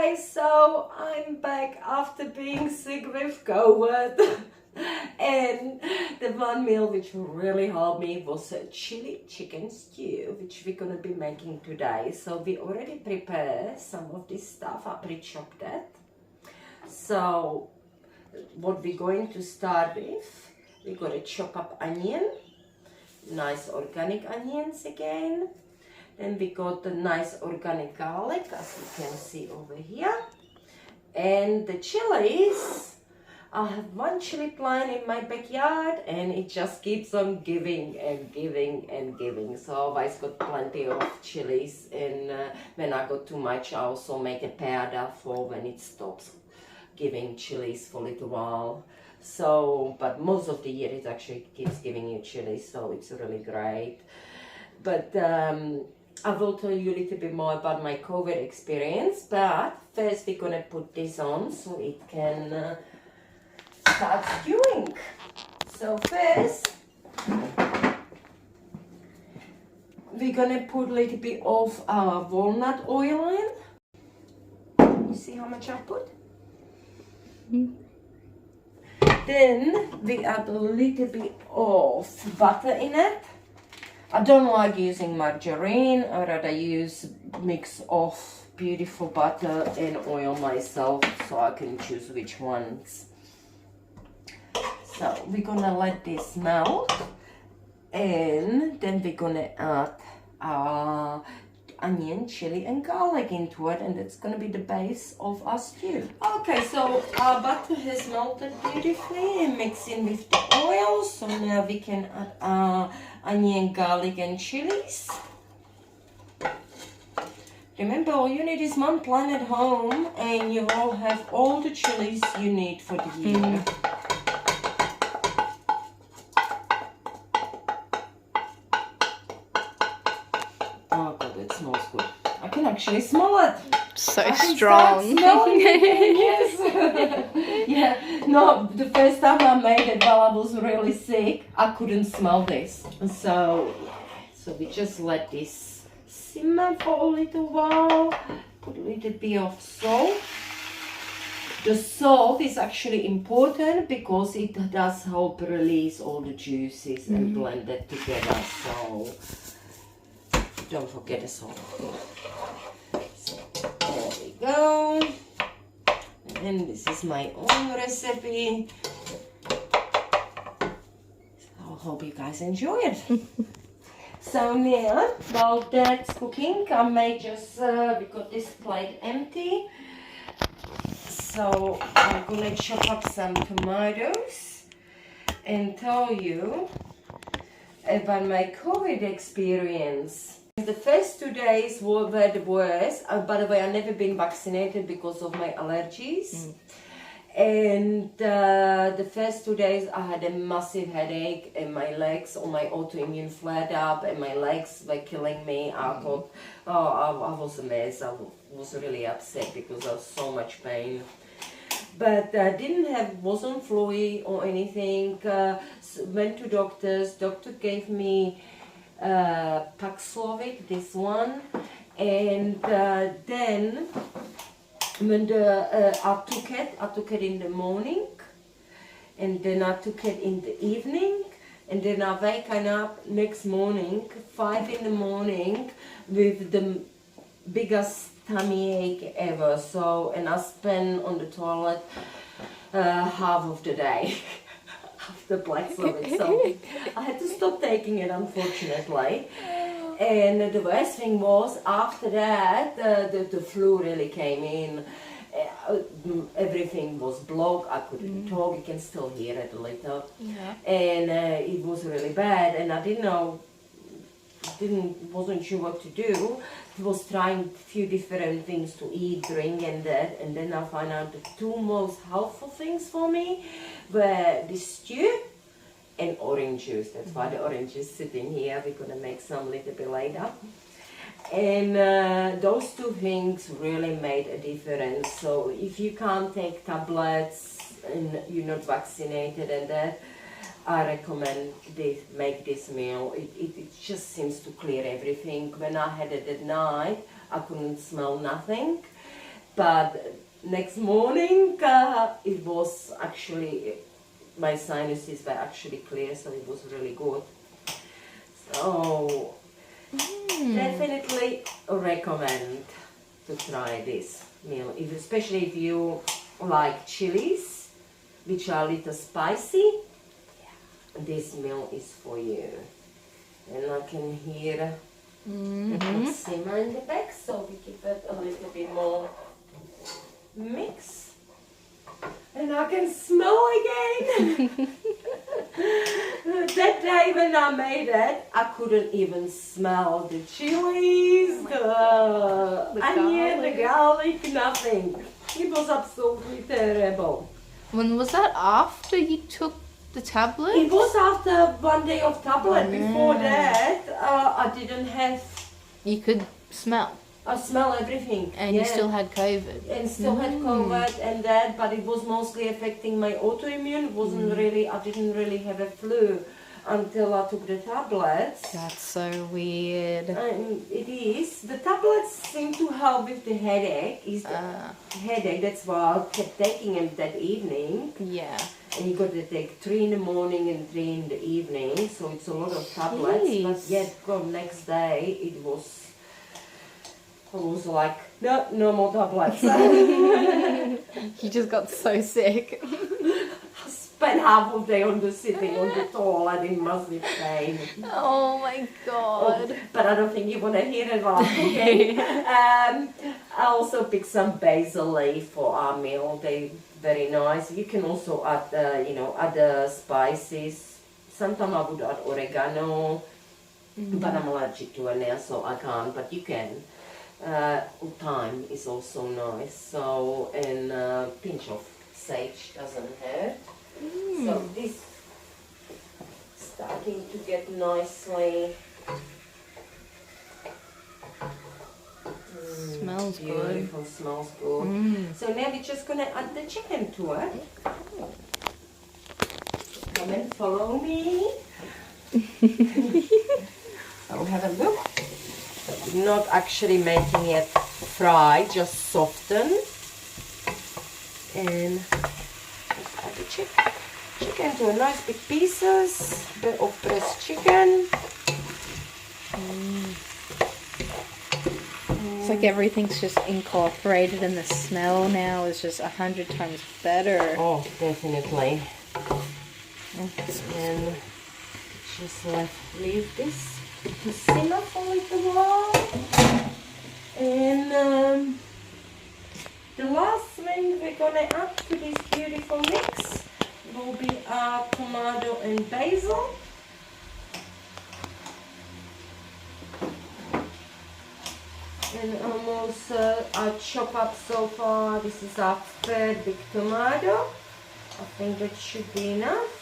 guys, so I'm back after being sick with COVID. And the one meal which really helped me was a chili chicken stew, which we're gonna be making today. So we already prepared some of this stuff, I pre-chopped that. So what we're going to start with, we're gonna chop up onion, nice organic onions again. Then we got the nice organic garlic, as you can see over here. And the chilies, I have one chili plant in my backyard and it just keeps on giving and giving and giving. So I always got plenty of chilies, and when I got too much I also make a powder for when it stops giving chilies for a little while. So, but most of the year it actually keeps giving you chilies, so it's really great. But I will tell you a little bit more about my COVID experience, but first we're gonna put this on so it can start stewing. So first we're gonna put a little bit of walnut oil in. You see how much I put? Then we add a little bit of butter in it. I don't like using margarine, I rather use mix of beautiful butter and oil myself, so I can choose which ones. So we're gonna let this melt, and then we're gonna add onion, chili and garlic into it, and it's gonna be the base of our stew. Okay, so our butter has melted beautifully and mixed in with the oil, so now we can add onion, garlic and chilies. Remember, all you need is one plant at home and you will have all the chilies you need for the year. Oh god, it smells good. I can actually smell it. So I can strong. Start smelling it again, yes. Yeah, no, the first time I made it while I was really sick, I couldn't smell this. So we just let this simmer for a little while. Put a little bit of salt. The salt is actually important because it does help release all the juices and blend it together. So don't forget the salt. So there we go. And this is my own recipe. So I hope you guys enjoy it. So now, while that's cooking, I may just, we got this plate empty. So I'm gonna chop up some tomatoes and tell you about my COVID experience. The first 2 days were the worst. By the way, I've never been vaccinated because of my allergies. And the first 2 days I had a massive headache and my legs, all my autoimmune flared up and my legs were killing me. I thought, I was a mess. I was really upset because of so much pain. But wasn't flu or anything. Went to doctors. Doctor gave me Paxlovid, this one, and then when I took it in the morning, and then I took it in the evening, and then I waken up next morning, 5 in the morning, with the biggest tummy ache ever. So, and I spent on the toilet half of the day. After Paxlovid, so I had to stop taking it, unfortunately. And the worst thing was, after that, the flu really came in. Everything was blocked. I couldn't talk. You can still hear it a little. Yeah. And it was really bad. And I wasn't sure what to do. I was trying a few different things to eat, drink, and that. And then I found out the 2 most helpful things for me were the stew and orange juice. That's why the orange is sitting here. We're gonna make some a little bit later. And those 2 things really made a difference. So if you can't take tablets and you're not vaccinated and that, I recommend make this meal. It just seems to clear everything. When I had it at night, I couldn't smell nothing. But next morning, it was actually, my sinuses were actually clear, so it was really good. So, definitely recommend to try this meal, especially if you like chilies, which are a little spicy. This meal is for you. And I can hear it simmer in the back, so we give it a little bit more mix. And I can smell again. That day when I made it, I couldn't even smell the chilies, the onion, the garlic, nothing. It was absolutely terrible. When was that? After you took the tablet? It was after 1 day of tablet. Before that, I didn't have... You could smell. I smell everything. And you still had COVID. And still had COVID and that, but it was mostly affecting my autoimmune. It wasn't really, I didn't really have a flu until I took the tablets. That's so weird. And it is. The tablets seem to help with the headache. Headache, that's why I kept taking them that evening. Yeah. And you got to take 3 in the morning and 3 in the evening, so it's a lot of tablets. Jeez. But yet, the next day, it was... I was like, no more tablets. You just got so sick. I spent half of the day sitting on the toilet in massive pain. Oh my god. Oh, but I don't think you want to hear it while I'm cooking. I also picked some basil leaf for our meal. They're very nice. You can also add, other spices. Sometimes I would add oregano, but I'm allergic to it, so I can't. But you can. Thyme is also nice, so, and a pinch of sage doesn't hurt. So this starting to get nicely. Smells beautiful, good. Smells good. So now we're just gonna add the chicken to it. Come and follow me. I'll have a look. Not actually making it fry, just soften. And add the chicken to a nice big pieces of pressed chicken. It's like everything's just incorporated and the smell now is just 100 times better. Oh, definitely. And just leave this to simmer for a little while. And the last thing we're gonna add to this beautiful mix will be our tomato and basil. And almost I chop up so far. This is our third big tomato. I think that should be enough.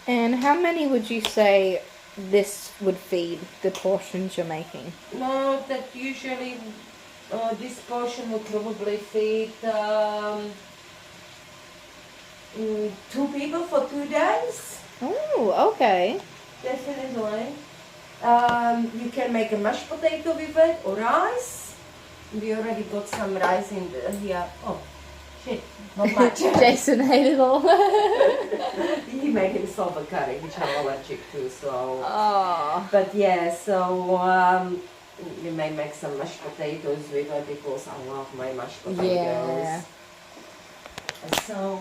And how many would you say this would feed, the portions you're making? No, that usually this portion will probably feed 2 people for 2 days. Oh, okay. Definitely. You can make a mashed potato with it or rice. We already got some rice in here. Oh, shit, not much. Jason ate it all. He made himself a curry, which I'm allergic to, so... Oh. But yeah, so you may make some mashed potatoes with it because I love my mashed potatoes. Yeah. So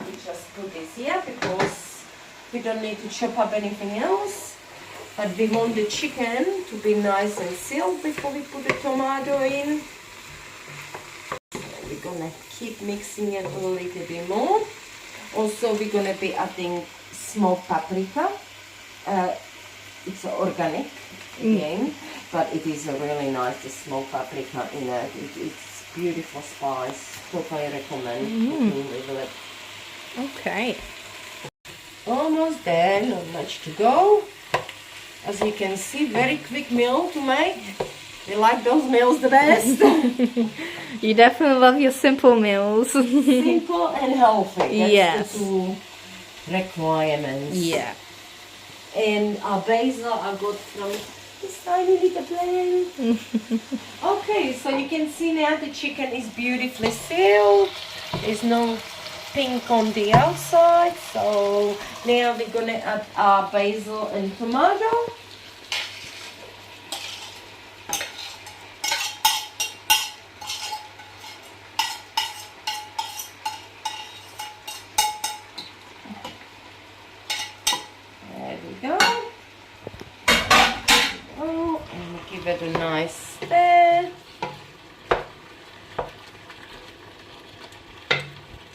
we just put this here because we don't need to chop up anything else. But we want the chicken to be nice and sealed before we put the tomato in. So we're gonna keep mixing it a little bit more. Also, we're gonna be adding smoked paprika. It's organic again, but it is a really nice smoked paprika in it. It's beautiful spice. Totally recommend cooking with it. Okay. Almost there, not much to go. As you can see, very quick meal to make. We like those meals the best. You definitely love your simple meals. Simple and healthy. That's Yes. the 2 requirements. Yeah. And our basil I got from this tiny little blend. Okay, so you can see now the chicken is beautifully sealed. There's no pink on the outside. So now we're gonna add our basil and tomato. There we go. Oh, and give it a nice stir.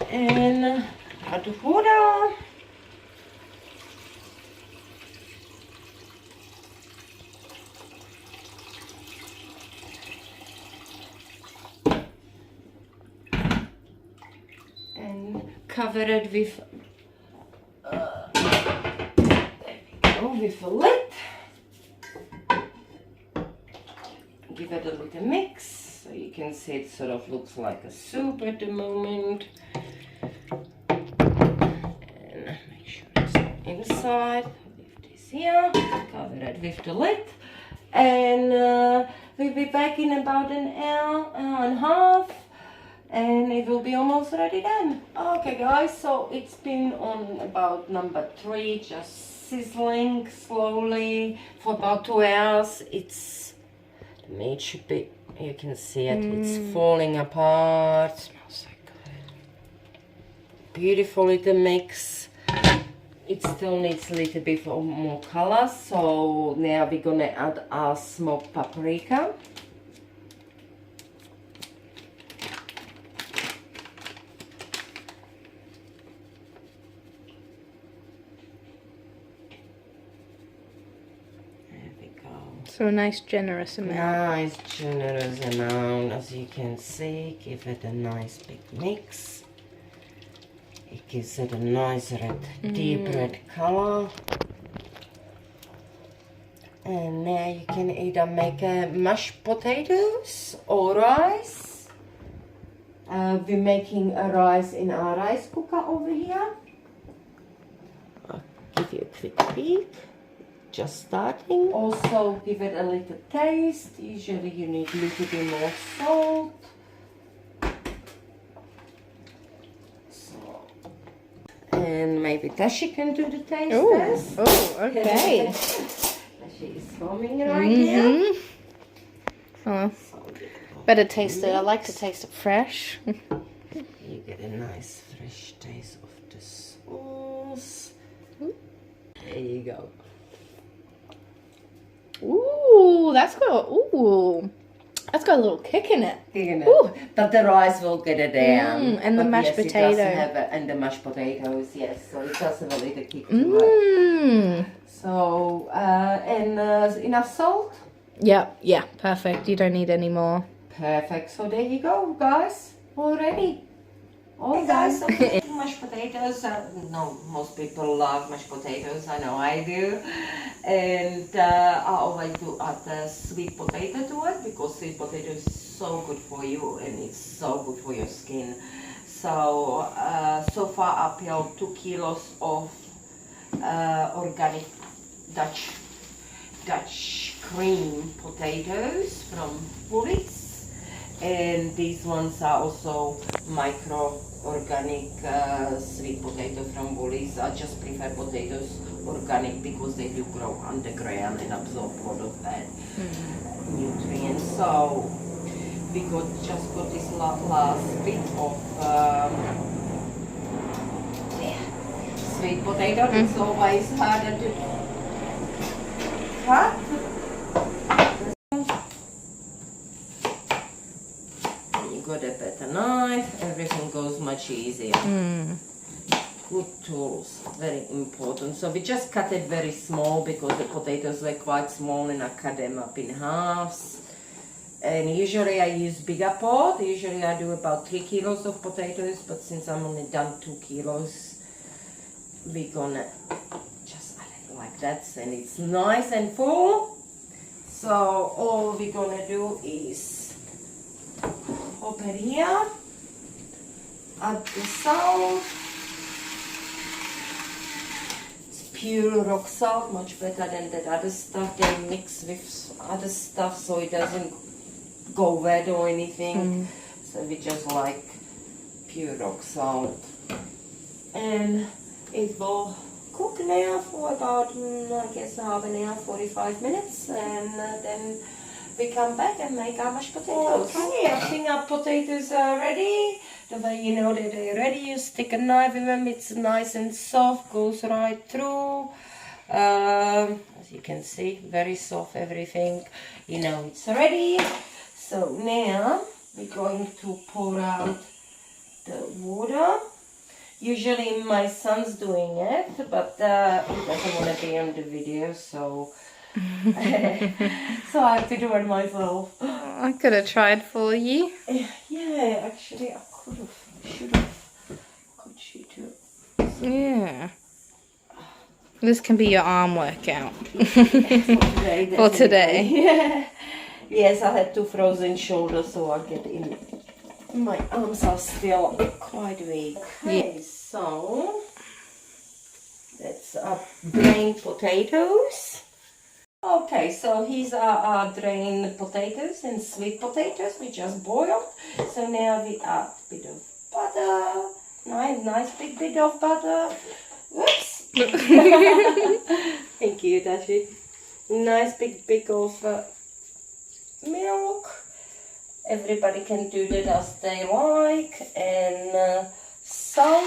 And add water. And cover it with with a lid. Give it a little mix, so you can see it sort of looks like a soup at the moment. And make sure it's inside. Leave this here. Cover it with the lid, and we'll be back in about an hour and a half. And it will be almost ready then. Okay guys, so it's been on about number 3, just sizzling slowly for about 2 hours. It's, the meat should be, you can see it, it's falling apart. Smells so good. Beautiful little mix. It still needs a little bit more color, so now we're gonna add our smoked paprika. So a nice generous amount. Nice generous amount, as you can see. Give it a nice big mix. It gives it a nice red, deep red color. And now you can either make mashed potatoes or rice. We're making a rice in our rice cooker over here. I'll give you a quick peek. Just starting. Also give it a little taste. Usually you need a little bit more salt. So, and maybe Tashi can do the taste test. Oh, okay. Tashi is filming right now. Oh, better taste it. I like to taste it fresh. You get a nice fresh taste of the sauce. There you go. Ooh, that's got a little kick in it. Ooh. But the rice will get it down. And the mashed potato. And the mashed potatoes, yes. So it does have a little kick to it. So, and enough salt? Yeah, perfect. You don't need any more. Perfect. So there you go, guys. All ready. All guys, so mashed potatoes. No, most people love mashed potatoes. I know I do. And I always do add sweet potato to it, because sweet potato is so good for you and it's so good for your skin. So so far I peeled 2 kilos of organic Dutch cream potatoes from Woolies. And these ones are also micro organic sweet potato from Woolies. I just prefer potatoes organic because they do grow underground and absorb a lot of that nutrients. So we just got this last bit of sweet potato. It's always harder to cut. Got a better knife, everything goes much easier. Good tools, very important. So we just cut it very small because the potatoes were quite small, and I cut them up in halves. And usually I use bigger pot. Usually I do about 3 kilos of potatoes, but since I'm only done 2 kilos, we're gonna just add it like that, and it's nice and full. So all we're gonna do is open here, add the salt. It's pure rock salt, much better than that other stuff they mix with other stuff so it doesn't go wet or anything. So we just like pure rock salt. And it will cook now for about, I guess, half an hour, 45 minutes, and then we come back and make our mashed potatoes. Okay, I think our potatoes are ready. The way you know that they're ready, you stick a knife in them, it's nice and soft, goes right through. As you can see, very soft everything. You know it's ready. So now we're going to pour out the water. Usually my son's doing it, but he doesn't want to be on the video, so so I have to do it myself. I could have tried for you. Yeah, actually I should have. Could she too? Yeah. This can be your arm workout. For For today. Yeah. Yes, I had 2 frozen shoulders, so I'll get in. My arms are still quite weak. Okay, so that's drained potatoes. Okay, so here's our drained potatoes and sweet potatoes we just boiled. So now we add a bit of butter, nice big bit of butter. Whoops! Thank you, Dashi. Nice big of milk. Everybody can do that as they like, and salt.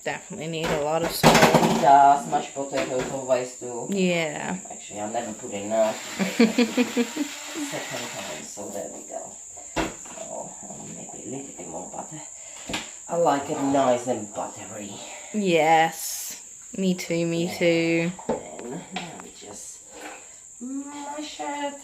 Definitely need a lot of salt. Yeah, mashed potatoes always do. Yeah. Actually, I'll never put enough. Second time, so there we go. So maybe a little bit more butter. I like it nice and buttery. Yes. Me too, me too. And now we just mash it.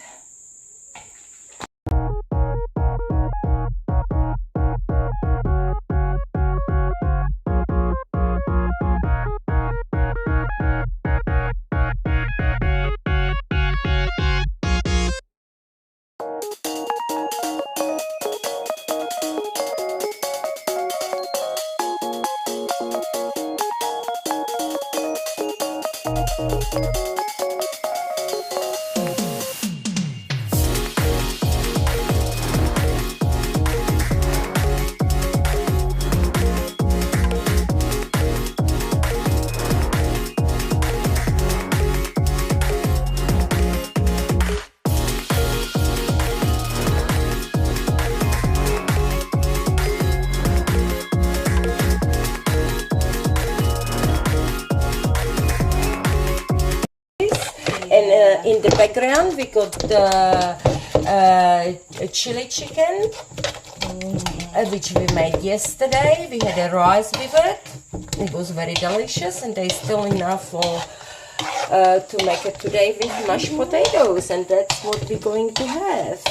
And in the background we got the chili chicken, which we made yesterday. We had a rice with it. It was very delicious, and there's still enough for to make it today with mashed potatoes, and that's what we're going to have.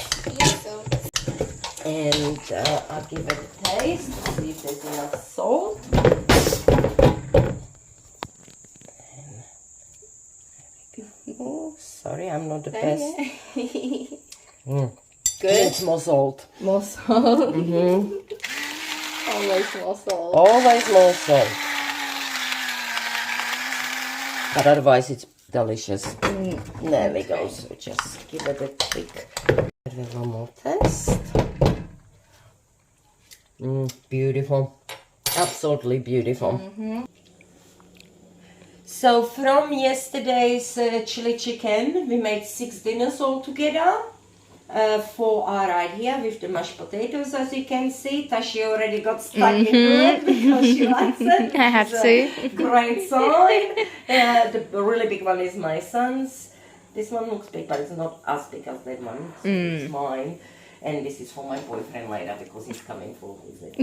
And I'll give it a taste, see if there's enough salt. Oh, sorry, I'm not the best. Good. It's more salt. More salt. Always more salt. Always more salt. But otherwise it's delicious. There we go. So just give it a quick one more taste. Beautiful. Absolutely beautiful. So from yesterday's chili chicken, we made 6 dinners all together. 4 are right here with the mashed potatoes, as you can see. Tashi already got stuck into it because she likes it. I had to. Great sign. The really big one is my son's. This one looks big, but it's not as big as that one. So it's mine. And this is for my boyfriend later because he's coming for visit.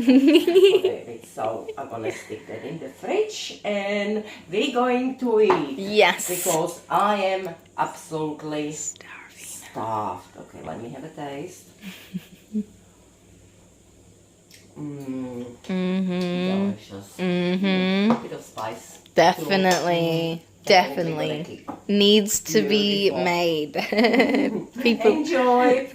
So I'm gonna stick that in the fridge and we're going to eat. Yes. Because I am absolutely starved. Okay, let me have a taste. Delicious. A bit of spice. Definitely. Definitely. Needs to be made. People Enjoy.